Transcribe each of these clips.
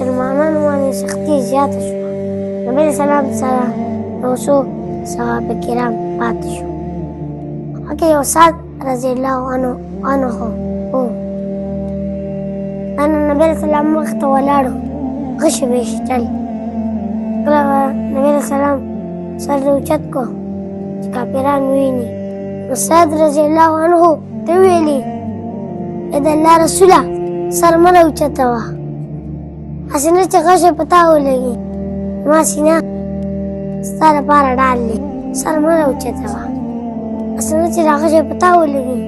مسلمانانو باندې سختي زیاته شوه. نبي علیه السلام سره یو څو صحابه کرام پاتې شو. هغې یو سعد رضی الله عنه و. دا نبي علیه السلام مخ ته ولاړو، غشي به یې شیټل. کله به نبي علیه السلام سر یې اوچت کړو چې کافران وویني، نو سعد رضی الله عنه ته ویلي ای د الله رسوله سر مه راوچتوه، هسې نه چې غشی په تا ولګي، زما سینه ستا لپاره ډال دی، سر مه راوچتوه، هسې نه چې دا غشی په تا ولګي.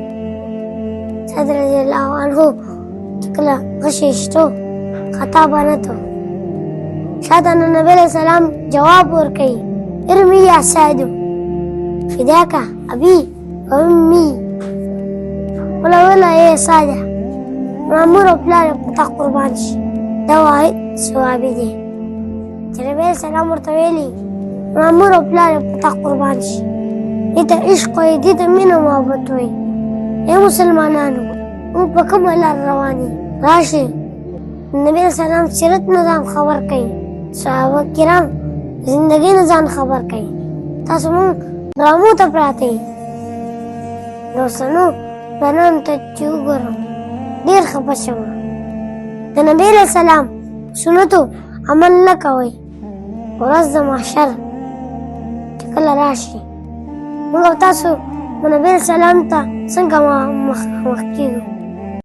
سعد رضی الله عنه چې کله غشی شتو خطا به نه تو. شاته نو نبي علیه السلام جواب ورکوي ارمي یا سعدو فداک ابي و امي. ولا ای ساده زما مور او پلار په تا قربان شي. دا واحد صحابي دی چې نبي علیه السلام ورته ویلي زما مور او پلار په تا قربان شي. دې ته عشق وایي، دې ته مینه محبت وایي. ای مسلمانانو موږ په کومه لار روان یو؟ راشئ نبي علیه السلام سیرت نه ځان خبر کوي، صحابه کرام زندګۍ نه ځان خبر کوي. تاسو مونږ ډرامو ته پراته یئ. د اوسنو ځوانانو ته چې وګورم ډېر خفه شوم. د نبي علیه السلام سنتو عمل نه کوئ. ورځ د محشر چې کله راشي موږ او تاسو نبي علیه السلام ته څنګه مخامخ کېږو؟